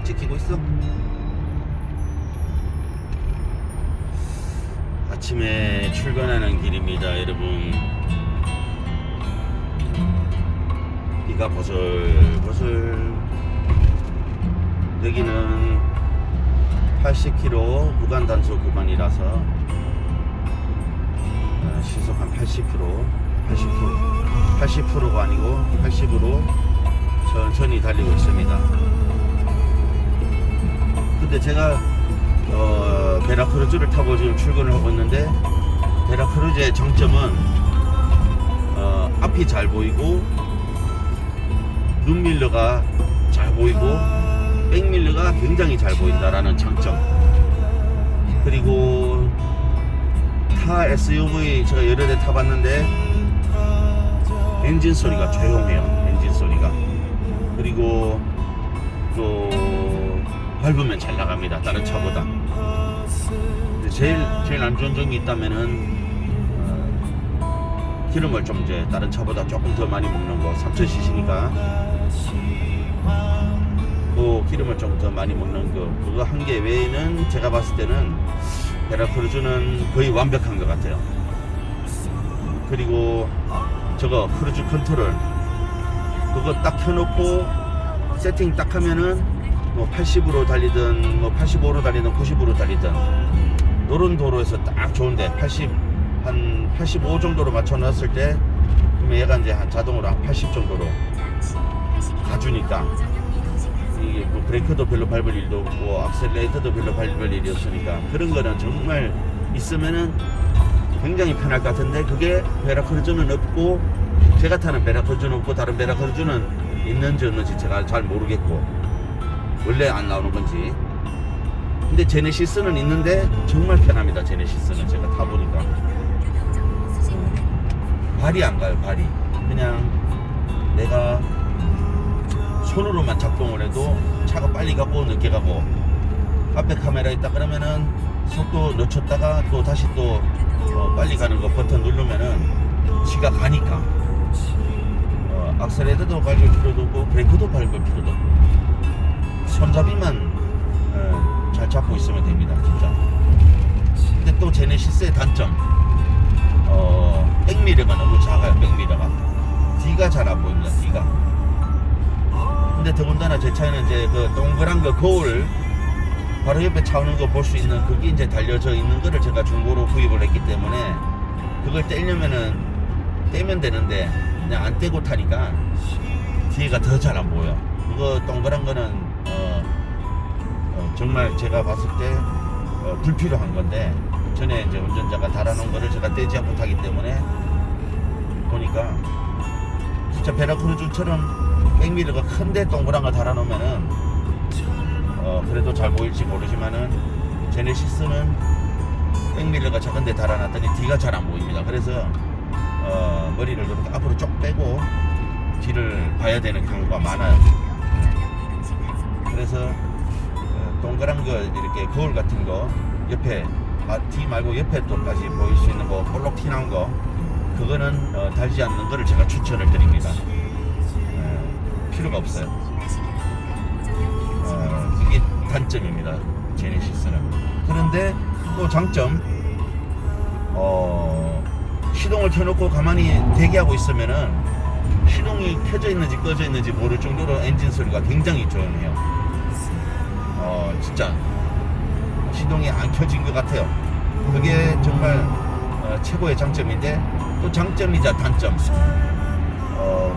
잘 찍히고 있어? 아침에 출근하는 길입니다, 여러분. 비가 보슬보슬. 여기는 80km 구간 단속 구간이라서 시속 한 80%가 아니고 80으로 천천히 달리고 있습니다. 근데 제가 베라크루즈를 타고 지금 출근을 하고 있는데, 베라크루즈의 장점은 앞이 잘 보이고 눈밀러가 잘 보이고 백밀러가 굉장히 잘 보인다라는 장점. 그리고 타 SUV 제가 여러 대 타봤는데 엔진 소리가 조용해요. 엔진 소리가. 그리고 또 밟으면 잘 나갑니다, 다른 차보다. 제일 안 좋은 점이 있다면은 기름을 좀 이제 다른 차보다 조금 더 많이 먹는 거. 3000cc니까 또 기름을 좀 더 많이 먹는 거. 그거 한 개 외에는 제가 봤을 때는 베라크루즈는 거의 완벽한 것 같아요. 그리고 저거 크루즈 컨트롤 그거 딱 켜놓고 세팅 딱 하면은 뭐 80으로 달리든 뭐 85로 달리든 90으로 달리든 노른 도로에서 딱 좋은데 한 85 정도로 맞춰놨을 때 그러면 얘가 이제 한 자동으로 한 80 정도로 가주니까 이게 뭐 브레이크도 별로 밟을 일도 없고 악셀레이터도 별로 밟을 일이 없으니까 그런 거는 정말 있으면은 굉장히 편할 것 같은데, 그게 베라크루즈는 없고, 제가 타는 베라크루즈는 없고 다른 베라크루즈는 있는지 없는지 제가 잘 모르겠고 원래 안 나오는 건지. 근데 제네시스는 있는데 정말 편합니다. 제네시스는 제가 타보니까 발이 안 가요. 발이 그냥 내가 손으로만 작동을 해도 차가 빨리 가고 늦게 가고, 앞에 카메라 있다 그러면은 속도 늦췄다가 또 다시 또 빨리 가는 거 버튼 누르면은 지가 가니까 악셀레이터도 밟을 필요도 없고 브레이크도 밟을 필요도 없고 손잡이만 잘 잡고 있으면 됩니다, 진짜. 근데 또 제네시스의 단점, 백미러가 너무 작아요. 백미러가 뒤가 잘 안 보입니다, 뒤가. 근데 더군다나 제 차에는 이제 그 동그란 거 거울 바로 옆에 차 오는 거 볼 수 있는 그게 이제 달려져 있는 거를 제가 중고로 구입을 했기 때문에 그걸 떼면 되는데 그냥 안 떼고 타니까 뒤가 더 잘 안 보여. 그거 동그란 거는 정말 제가 봤을 때 불필요한 건데, 전에 이제 운전자가 달아놓은 거를 제가 떼지 않고 타기 때문에 보니까 진짜 베라크루즈처럼 백미러가 큰데 동그란 거 달아놓으면은 그래도 잘 보일지 모르지만은 제네시스는 백밀러가 작은데 달아놨더니 뒤가 잘 안 보입니다. 그래서 머리를 이렇게 앞으로 쭉 빼고 뒤를 봐야 되는 경우가 많아요. 그래서 동그란 거 이렇게 거울 같은 거 옆에 뒤 말고 옆에 또까지 보일 수 있는 거 볼록 튀난 거, 그거는 달지 않는 거를 제가 추천을 드립니다. 필요가 없어요. 그게 단점입니다, 제네시스는. 그런데 또 장점, 시동을 켜놓고 가만히 대기하고 있으면은 시동이 켜져 있는지 꺼져 있는지 모를 정도로 엔진 소리가 굉장히 조용해요. 진짜 시동이 안 켜진 것 같아요. 그게 정말 최고의 장점인데, 또 장점이자 단점,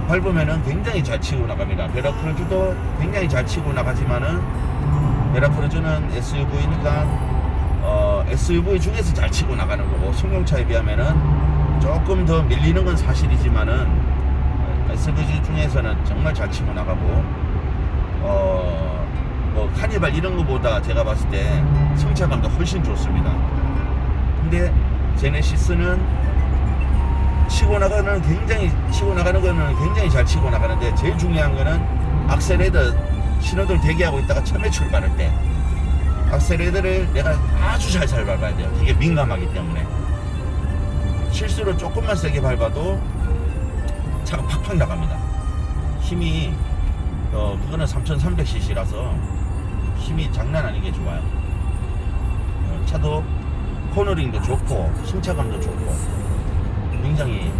밟으면은 굉장히 잘 치고 나갑니다. 베라크루즈도 굉장히 잘 치고 나가지만은 베라크루즈는 SUV니까 SUV 중에서 잘 치고 나가는 거고, 승용차에 비하면은 조금 더 밀리는 건 사실이지만은 SUV 중에서는 정말 잘 치고 나가고, 뭐 카니발 이런 거보다 제가 봤을 때 승차감도 훨씬 좋습니다. 근데 제네시스는 치고 나가는 거는 굉장히 잘 치고 나가는데, 제일 중요한 거는 악셀레이터 신호등 대기하고 있다가 처음에 출발할 때 악셀레이터를 내가 아주 잘 밟아야 돼요. 되게 민감하기 때문에 실수로 조금만 세게 밟아도 차가 팍팍 나갑니다. 힘이 그거는 3300cc라서 힘이 장난 아니게 좋아요. 차도 코너링도 좋고 승차감도 좋고 굉장히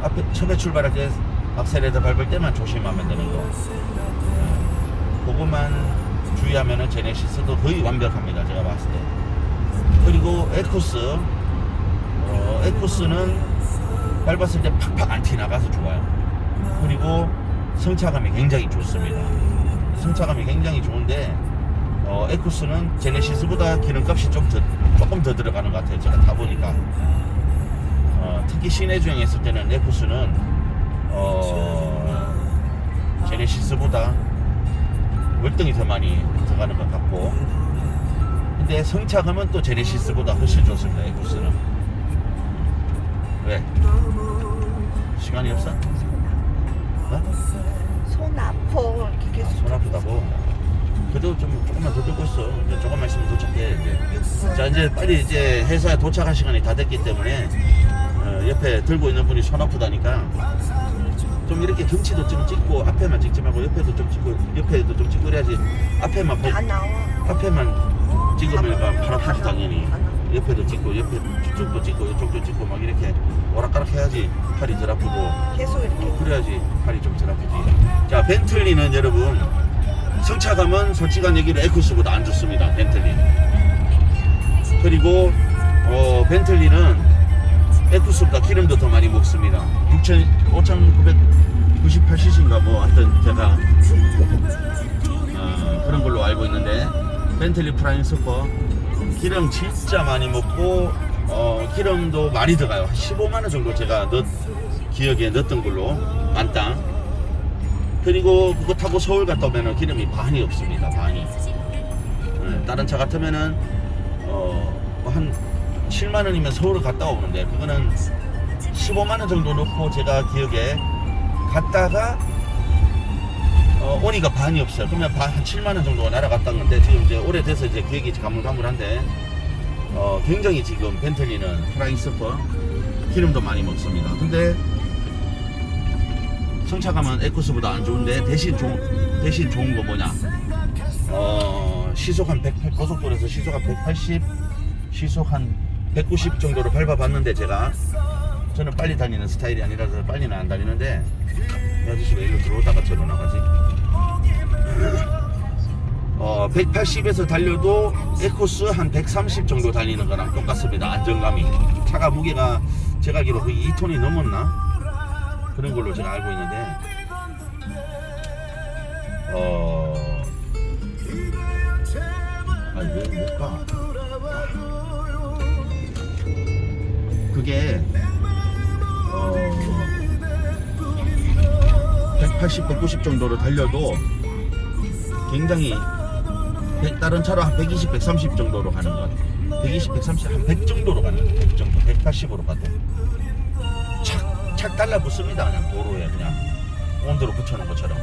앞에 처음에 출발할 때 악셀레터 밟을 때만 조심하면 되는 거 그것만 주의하면은 제네시스도 거의 완벽합니다. 제가 봤을 때. 그리고 에쿠스는 밟았을 때 팍팍 안 튀나가서 좋아요. 그리고 승차감이 굉장히 좋습니다. 승차감이 굉장히 좋은데 에쿠스는 제네시스보다 기름값이 조금 더 들어가는 것 같아요. 제가 타보니까 특히 시내 주행 했을 때는 에쿠스는 제네시스보다 월등히 더 많이 들어가는 것 같고 근데 성차감은 또 제네시스보다 훨씬 좋습니다. 에쿠스는. 왜? 시간이 없어? 손 아파. 이렇게 계속. 손 아프다고? 그래도 조금만 더 들고 있어. 이제 조금만 있으면 도착해. 이제. 자, 이제 빨리 이제 회사에 도착할 시간이 다 됐기 때문에 옆에 들고 있는 분이 손 아프다니까 좀 이렇게 경치도 좀 찍고 앞에만 찍지 말고 옆에도 좀 찍고 옆에도 좀 찍고 그래야지 앞에만 다 나와. 앞에만 찍으면 팔 아프지 다 당연히. 나와. 옆에도 찍고 옆에 쪽도 찍고 이쪽도 찍고 막 이렇게 오락가락 해야지 팔이 덜 아프고 계속 이렇게. 그래야지 팔이 좀 덜 아프지. 자, 벤틀리는 여러분 승차감은 솔직한 얘기로 에쿠스보다 안 좋습니다. 벤틀리. 그리고 벤틀리는 에쿠스보다 기름도 더 많이 먹습니다. 5,998cc인가 뭐 하여튼 제가 그런 걸로 알고 있는데 벤틀리 프라임 슈퍼 기름 진짜 많이 먹고 기름도 많이 들어가요. 한 15만원 정도 제가 기억에 넣었던 걸로 만땅. 그리고 그거 타고 서울 갔다 오면 기름이 반이 없습니다. 반이. 다른 차 같으면은 한 7만원이면 서울을 갔다 오는데 그거는 15만원 정도 넣고 제가 기억에 갔다가 오니까 반이 없어요. 그러면 한 7만원 정도가 날아갔다는 건데 지금 이제 오래돼서 이제 기억이 가물가물한데 굉장히 지금 벤틀리는 프라임 슈퍼 기름도 많이 먹습니다. 근데 승차감은 에쿠스보다 안 좋은데 대신 좋은 거 뭐냐? 시속 한 108, 고속도로에서 시속 한 180, 시속 한 190 정도로 밟아봤는데 저는 빨리 다니는 스타일이 아니라서 빨리는 안 다니는데 이 아저씨가 일로 들어오다가 저로 나가지. 180에서 달려도 에쿠스 한 130 정도 달리는 거랑 똑같습니다. 안정감이. 차가 무게가 제가 알기로 거의 2톤이 넘었나? 그런 걸로 제가 알고 있는데 아니 왜 못 가? 그게 180, 190 정도로 달려도 굉장히 다른 차로 한 120, 130 정도로 가는 것. 120, 130, 한 100 정도로 가는 것. 100 정도, 180으로 가도 착 달라붙습니다. 그냥 도로에 그냥 온도로 붙여놓은 것처럼.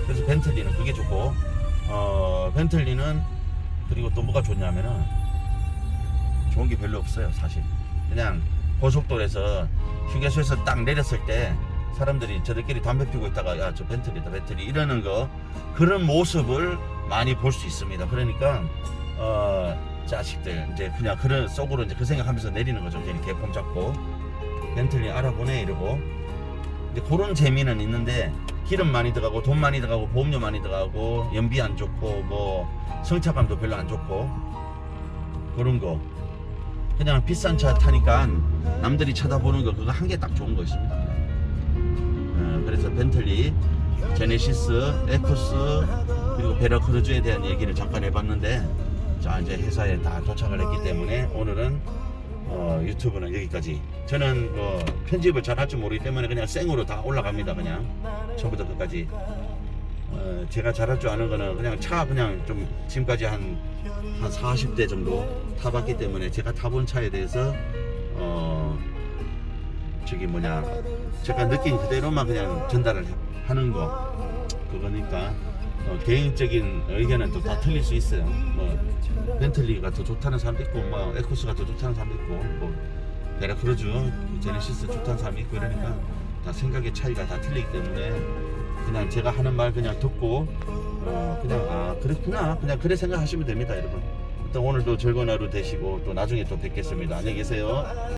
그래서 벤틀리는 그게 좋고 벤틀리는 그리고 또 뭐가 좋냐면은 좋은 게 별로 없어요. 사실 그냥 고속도로에서 휴게소에서 딱 내렸을 때 사람들이 저들끼리 담배 피우고 있다가 야 저 벤틀리다 벤틀리 이러는 거 그런 모습을 많이 볼 수 있습니다. 그러니까 자식들 이제 그냥 그런 속으로 이제 그 생각하면서 내리는 거죠. 괜히 개폼 잡고 벤틀리 알아보네 이러고 이제 그런 재미는 있는데 기름 많이 들어가고 돈 많이 들어가고 보험료 많이 들어가고 연비 안 좋고 뭐 승차감도 별로 안 좋고 그런 거 그냥 비싼 차 타니까 남들이 쳐다보는 거 그거 한 개 딱 좋은 거 있습니다. 그래서 벤틀리, 제네시스, 에쿠스 그리고 베라크루즈에 대한 얘기를 잠깐 해봤는데 자 이제 회사에 다 도착을 했기 때문에 오늘은 유튜브는 여기까지. 저는 편집을 잘 할 줄 모르기 때문에 그냥 생으로 다 올라갑니다. 그냥 처음부터 끝까지. 제가 잘할 줄 아는 거는 그냥 차 그냥 좀 지금까지 한 40대 정도 타봤기 때문에 제가 타본 차에 대해서 제가 느낀 그대로만 그냥 전달을 하는 거 그거니까 개인적인 의견은 또 다 틀릴 수 있어요. 뭐 벤틀리가 더 좋다는 사람도 있고 뭐 에쿠스가 더 좋다는 사람도 있고 뭐 베라크루즈, 제네시스 좋다는 사람이 있고 이러니까 다 생각의 차이가 다 틀리기 때문에 그냥 제가 하는 말 그냥 듣고 그냥 그렇구나. 그냥 그래 생각하시면 됩니다, 여러분. 일단 오늘도 즐거운 하루 되시고 또 나중에 또 뵙겠습니다. 안녕히 계세요.